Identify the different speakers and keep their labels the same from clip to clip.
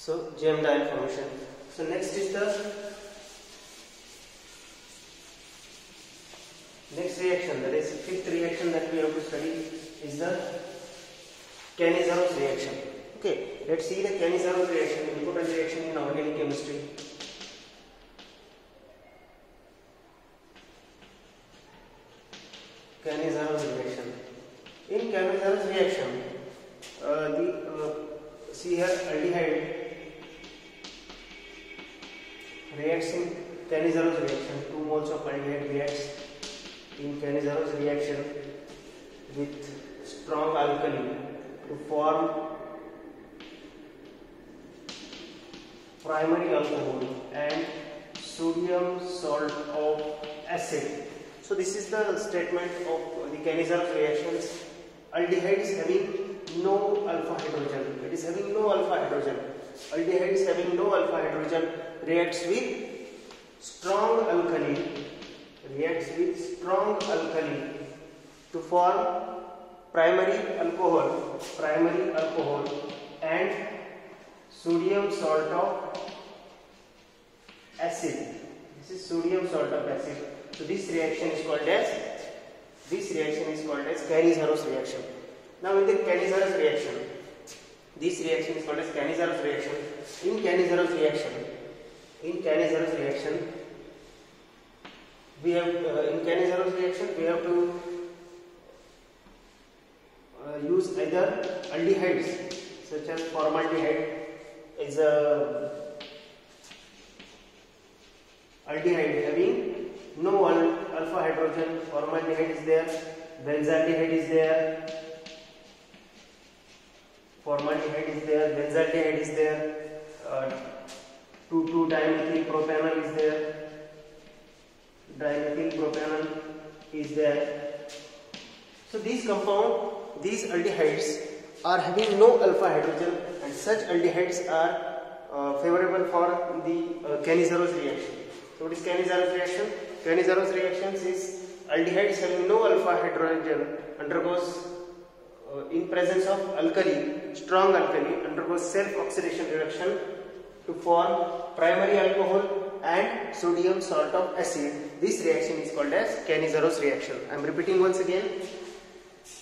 Speaker 1: So gem diol formation. So next is the next reaction, that is fifth reaction that we have to study is the Cannizzaro reaction. Okay, let's see the Cannizzaro reaction, important reaction in organic chemistry. Cannizzaro reaction. In Cannizzaro reaction, see here aldehyde reacts in Cannizzaro reaction. 2 moles of aldehyde reacts in Cannizzaro reaction with strong alkali to form primary alcohol and sodium salt of acid. So this is the statement of the Cannizzaro reactions. Aldehyde is having no alpha hydrogen. It is having no alpha hydrogen. Aldehyde is having no alpha hydrogen. Reacts with strong alkali. Reacts with strong alkali to form primary alcohol and sodium salt of acid. This is sodium salt of acid. So this reaction is called as Cannizzaro reaction. Now in the Cannizzaro reaction, this reaction is called as Cannizzaro reaction. In Cannizzaro reaction, we have to use either aldehydes such as formaldehyde is a aldehyde having no alpha hydrogen. Formaldehyde is there, benzaldehyde is there, formaldehyde is there, benzaldehyde is there, 2,2-dimethyl propanol is there, dimethyl propanol is there. So these aldehydes are having no alpha hydrogen, and such aldehydes are favorable for the Cannizzaro reaction. So what is Cannizzaro reaction? Cannizzaro reaction is aldehydes having no alpha hydrogen undergoes in presence of strong alkali undergoes self-oxidation reduction to form primary alcohol and sodium salt of acid. This reaction is called as Cannizzaro reaction. I am repeating once again.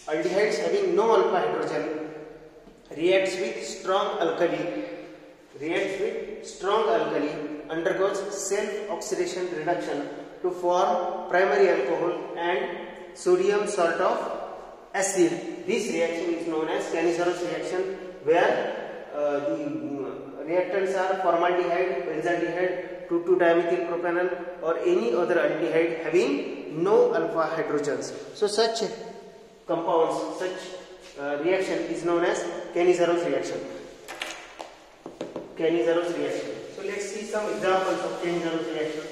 Speaker 1: Aldehydes having no alpha hydrogen reacts with strong alkali undergoes self-oxidation reduction to form primary alcohol and sodium salt of acid. This reaction is known as Cannizzaro reaction, where the reactants are formaldehyde, benzaldehyde, 2,2-dimethyl propanol, or any other aldehyde having no alpha hydrogens. So such compounds, such reaction is known as Cannizzaro reaction. So let's see some examples of Cannizzaro reaction.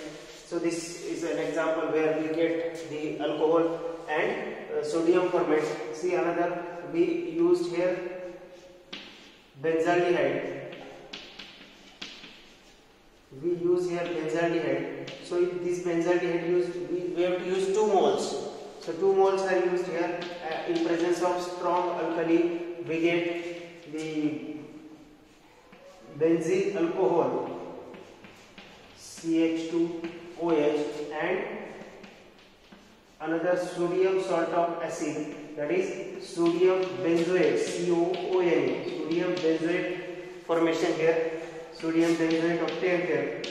Speaker 1: So this is an example where we get the alcohol and sodium formate. See another, we used here benzaldehyde. We use here benzaldehyde. So if this benzaldehyde we have to use 2 moles. So 2 moles are used here. In presence of strong alkali, we get the benzyl alcohol CH2OH and another sodium salt of acid, that is sodium benzoate COONA. Sodium benzoate formation here. Sodium benzoate obtained here.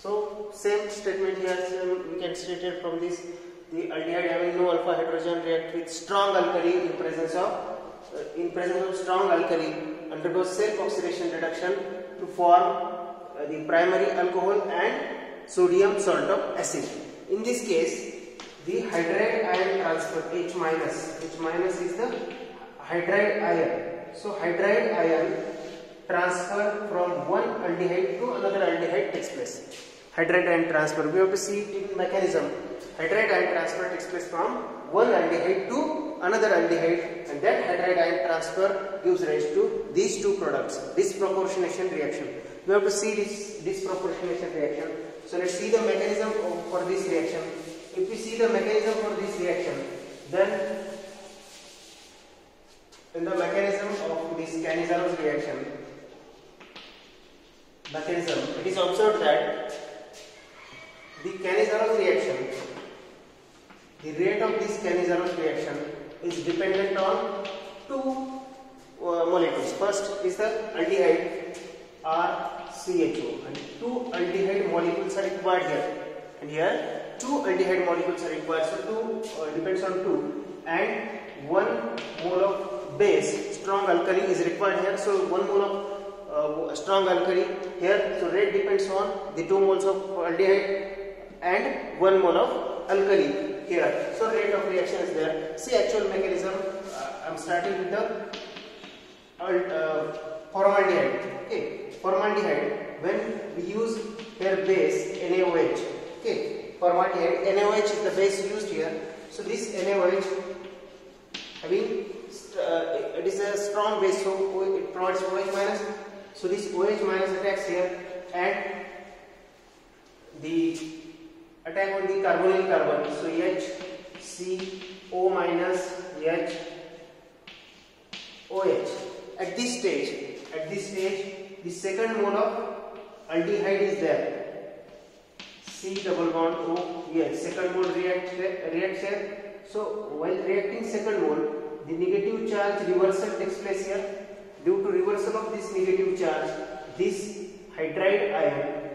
Speaker 1: So same statement here, we can state it from this. The aldehyde having no alpha hydrogen react with strong alkali in presence of strong alkali undergoes self-oxidation reduction to form the primary alcohol and sodium salt of acid. In this case, the hydride ion transfer H minus is the hydride ion. So hydride ion transfer from one aldehyde to another aldehyde takes place. Hydride ion transfer, we have to see it in mechanism. Hydride ion transfer takes place from one aldehyde to another aldehyde, and that hydride ion transfer gives rise to these two products, disproportionation reaction. We have to see this disproportionation reaction. So let's see the mechanism for this reaction. If we see the mechanism for this reaction, then in the mechanism of this Cannizzaro reaction, it is observed that the Cannizzaro reaction, the rate of this Cannizzaro reaction is dependent on two molecules. First is the aldehyde RCHO, and two aldehyde molecules are required here, and here two aldehyde molecules are required. So two depends on two, and 1 mole of base strong alkali is required here. So 1 mole of strong alkali here. So rate depends on the 2 moles of aldehyde and 1 mole of alkali here. So rate of reaction is there. See actual mechanism. I am starting with the formaldehyde. Okay, formaldehyde. When we use here base NaOH. Okay, formaldehyde NaOH is the base used here. So this NaOH having it is a strong base, so it provides OH minus. So this OH minus attacks here, and the attack on the carbonyl carbon. So HCO minus OH. At this stage, the second mole of aldehyde is there. C double bond O. Yes, second mole reacts here. So while reacting second mole, the negative charge reversal takes place here. Due to reversal of this negative charge, this hydride ion,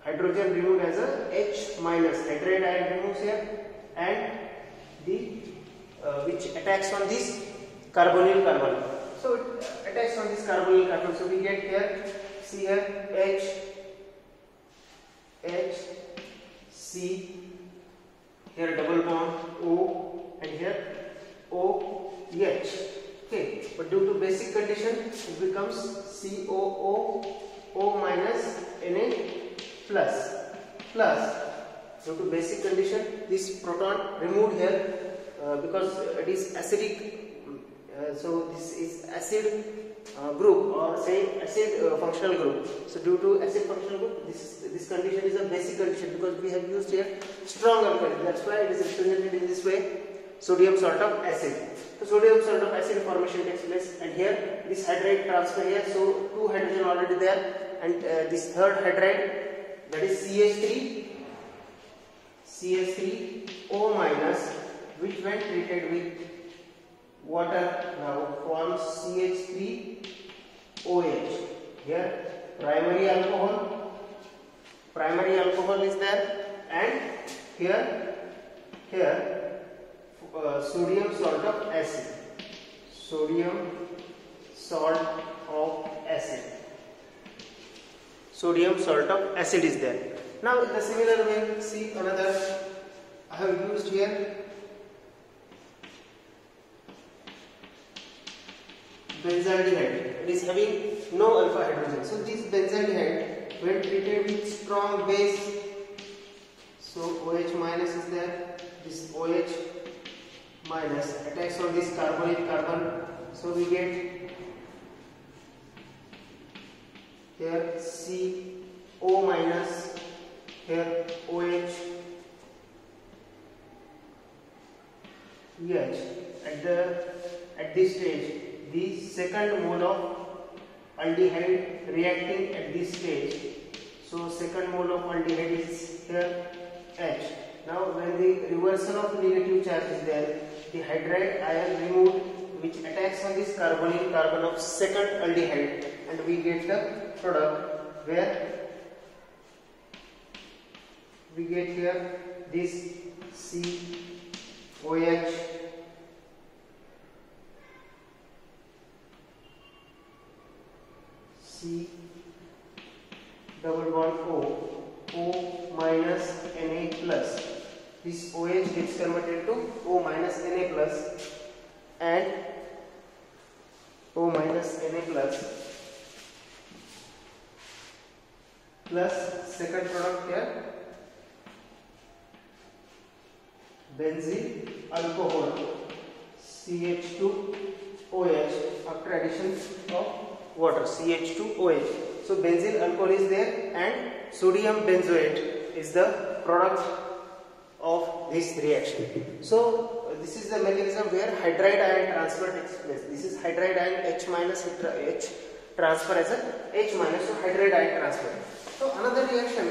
Speaker 1: hydrogen removed as a H minus, hydride ion removes here, and the which attacks on this carbonyl carbon. So it attacks on this carbonyl carbon. So we get here, see here H C, here double bond O, and here OH. Okay, but due to basic condition, it becomes COO O minus Na plus. Due to basic condition, this proton removed here because it is acidic. So this is acid group, or say acid functional group. So due to acid functional group, this condition is a basic condition because we have used here strong alkali. That's why it is represented in this way. Sodium salt of acid. So sodium salt of acid formation takes place, and here this hydride transfer here. So two hydrogen already there, and this third hydride, that is CH3O minus, which when treated with water now forms CH3OH. Here primary alcohol is there, and here sodium salt of acid. Sodium salt of acid is there. Now in the similar way, see another I have used here benzaldehyde. It is having no alpha hydrogen. So this benzaldehyde, when treated with strong base, so OH minus is there. This OH minus attacks on this carbonyl carbon. So we get here CO minus, here OH. Yes, at this stage, the second mole of aldehyde reacting at this stage. So second mole of aldehyde is here H. Now when the reversal of negative charge is there, the hydride ion removed, which attacks on this carbonyl carbon of second aldehyde, and we get the product where we get here this COH C double bond O minus Na plus. This OH gets converted to O minus Na plus, and O minus Na plus second product here benzene alcohol CH2OH after addition of water, CH2OH. So benzene alcohol is there, and sodium benzoate is the product of this reaction. So this is the mechanism where hydride ion transfer takes place. This is hydride ion H minus H transfer as a H minus, so hydride ion transfer. So another reaction,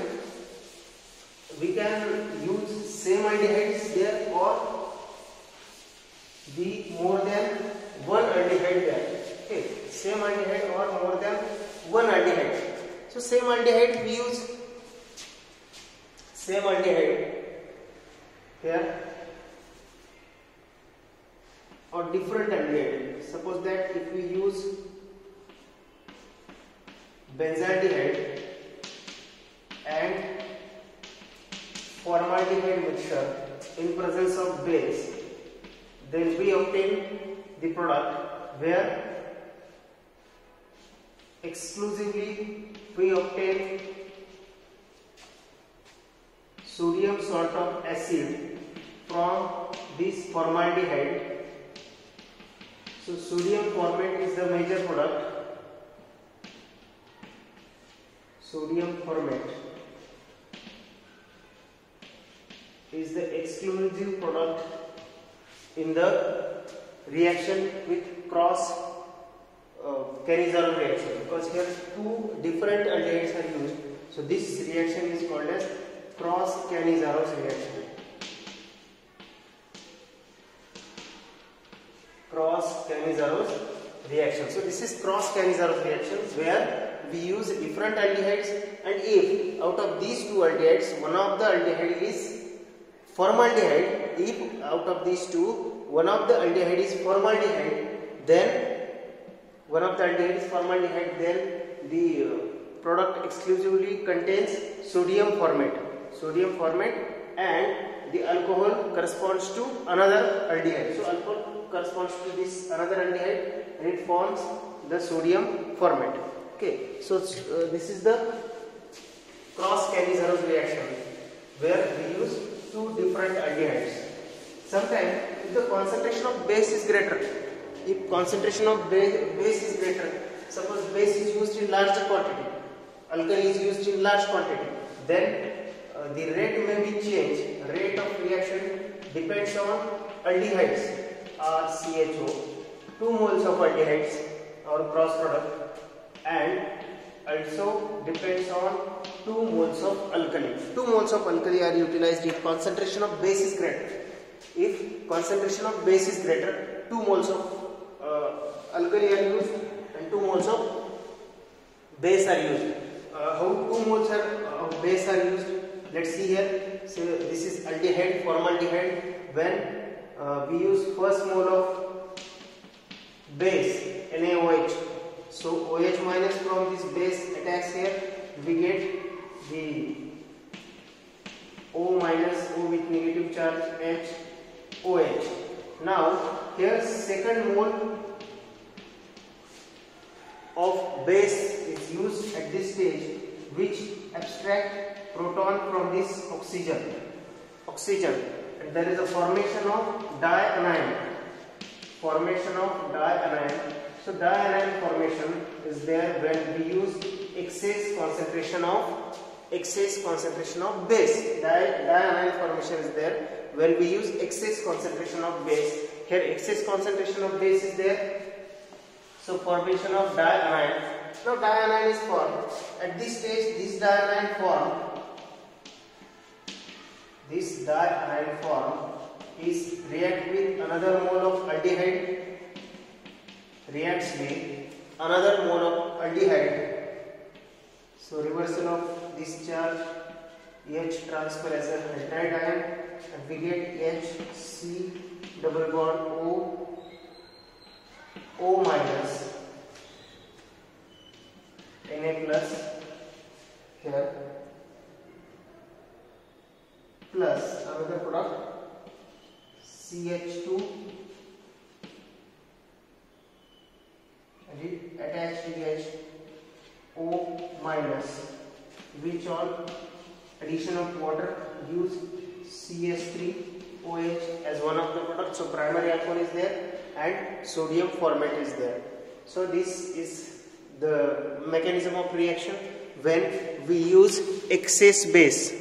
Speaker 1: we can use same aldehydes there or the more than one aldehyde there. Okay, same aldehyde or more than one aldehyde. So same aldehyde we use same aldehyde here or different aldehyde. Suppose that if we use benzaldehyde and formaldehyde mixture in presence of base, then we obtain the product where exclusively we obtain sodium salt of acid from this formaldehyde. So sodium formate is the major product. Sodium formate is the exclusive product in the reaction with cross Cannizzaro reaction, because here two different aldehydes are used. So this reaction is called as cross Cannizzaro reaction. Cross Cannizzaro reaction. So this is cross Cannizzaro reaction where we use different aldehydes, and if out of these two aldehydes one of the aldehyde is formaldehyde, if out of these two one of the aldehyde is formaldehyde, then the product exclusively contains sodium formate, and the alcohol corresponds to another aldehyde. So alcohol corresponds to this another aldehyde and it forms the sodium formate. Okay, so this is the cross Cannizzaro reaction where we use two different aldehydes. Sometimes if the concentration of base is greater, suppose base is used in larger quantity, alkali is used in large quantity, then the rate may be changed. Rate of reaction depends on aldehydes or CHO, 2 moles of aldehydes or cross product, and also depends on 2 moles of alkali. 2 moles of alkali are utilized if concentration of base is greater. If concentration of base is greater, 2 moles of alkali are used and 2 moles of base are used. How 2 moles of base are used? Let's see here. So this is aldehyde, formaldehyde. When we use first mole of base, NaOH. So OH minus from this base attacks here, we get the O minus, O with negative charge, H, OH. Now here second mole of base is used at this stage, which abstract proton from this oxygen, and there is a formation of dianion. So dianion formation is there when we use excess concentration of base. Dianion formation is there when we use excess concentration of base. Here excess concentration of base is there, so formation of dianion. Now dianion is formed. At this stage, this dianion form is react with another mole of aldehyde, So reversal of this charge, H transfer as a hydride ion, and we get HC double bond O minus, Na plus here, plus another product CH2, and it attached to O minus, which on addition of water gives CH3OH as one of the products. So primary alcohol is there and sodium formate is there. So this is the mechanism of reaction when we use excess base.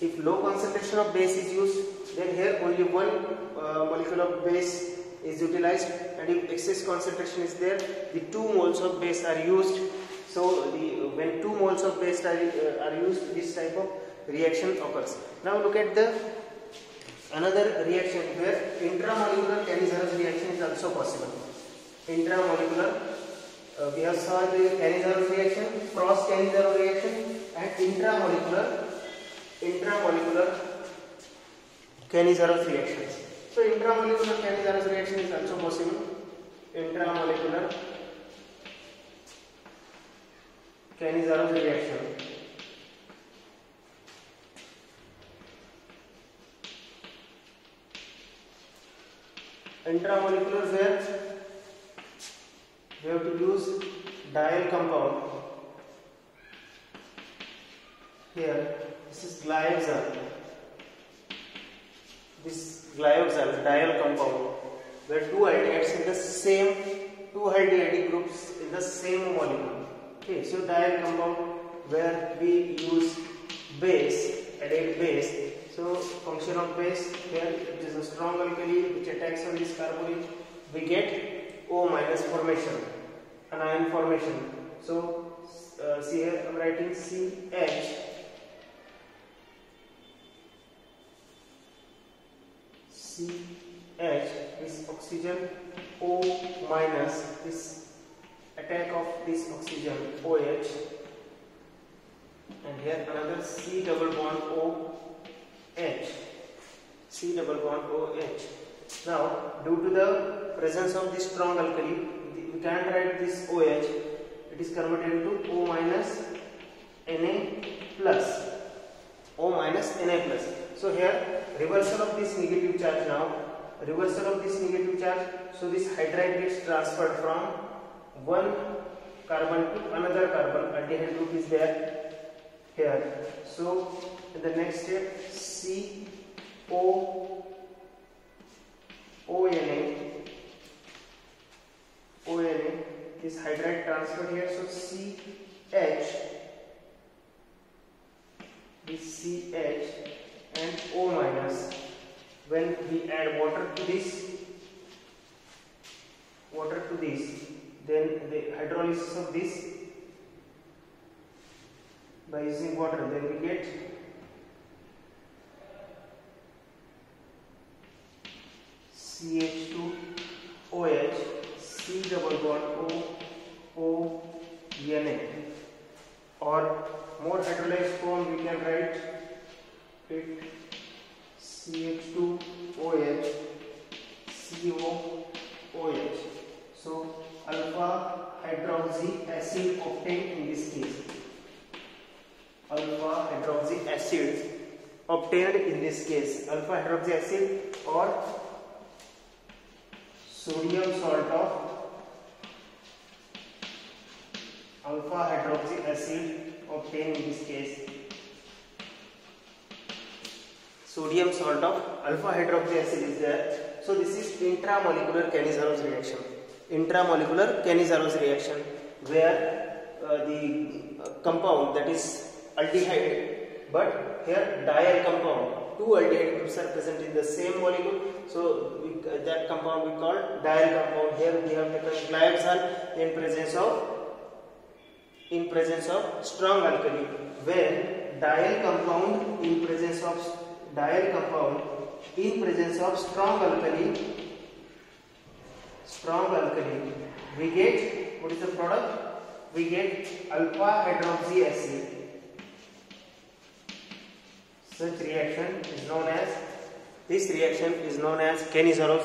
Speaker 1: If low concentration of base is used, then here only one molecule of base is utilized, and if excess concentration is there, the 2 moles of base are used. So when 2 moles of base are used, this type of reaction occurs. Now look at the another reaction where intramolecular Cannizzaro reaction is also possible. Intramolecular, we have saw the Cannizzaro reaction, cross Cannizzaro reaction, and intramolecular Cannizzaro reactions. So intramolecular Cannizzaro reaction is also possible. Intramolecular Cannizzaro reaction. Intramolecular where we have to use diol compound. Here this is glyoxal. This glyoxal diol compound where 2 aldehydes in the same 2 aldehyde groups in the same molecule. Okay, so diol compound where we use base, added base. So function of base here, it is a strong alkali which attacks on this carbonyl. We get O minus formation, anion formation. So see here I am writing CH. CH is oxygen, O minus this attack of this oxygen OH, and here another C double bond OH. C double bond OH. Now due to the presence of this strong alkali, we can't write this OH. It is converted to O minus Na plus. O minus Na plus. So here reversal of this negative charge now. Reversal of this negative charge. So this hydride gets transferred from one carbon to another carbon. Aldehyde group is there here. So in the next step, ONA, this hydride transfer here. So CH, this CH and O minus. When we add water to this, then the hydrolysis of this by using water, then we get CH2OH, C double bond O Na, or more hydrolyzed form we can write it CH2OH COOH. So alpha hydroxy acid obtained in this case. Alpha hydroxy acid obtained in this case. Alpha hydroxy acid or sodium salt of alpha hydroxy acid obtained in this case. Sodium salt of alpha hydroxy acid is there. So this is intramolecular Cannizzaro reaction. Intramolecular Cannizzaro reaction where the compound, that is aldehyde, but here diol compound. 2 aldehyde groups are present in the same molecule. So that compound we call diol compound. Here we have taken glyoxal in presence of strong alkali, where diol compound in presence of strong alkali, we get, what is the product? We get alpha hydroxy acid. Such reaction is known as, this reaction is known as Cannizzaro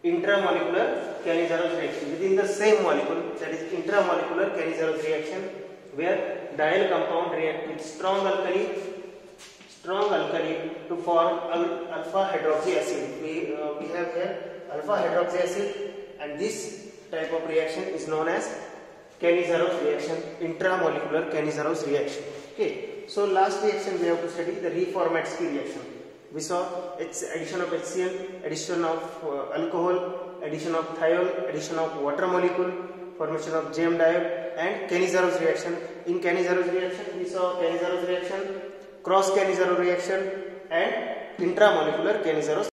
Speaker 1: intramolecular Cannizzaro reaction. Within the same molecule, that is intramolecular Cannizzaro reaction, where diol compound react with strong alkali to form alpha hydroxy acid. We have here alpha hydroxy acid, and this type of reaction is known as Cannizzaro reaction, intramolecular Cannizzaro reaction. Okay. So last reaction we have to study the Reformatsky reaction. We saw its addition of HCl, addition of alcohol, addition of thiol, addition of water molecule. formation of JM diode, and Cannizaro's reaction. In Cannizaro's reaction, we saw Cannizaro's reaction, cross Cannizzaro reaction, and intramolecular Cannizaro's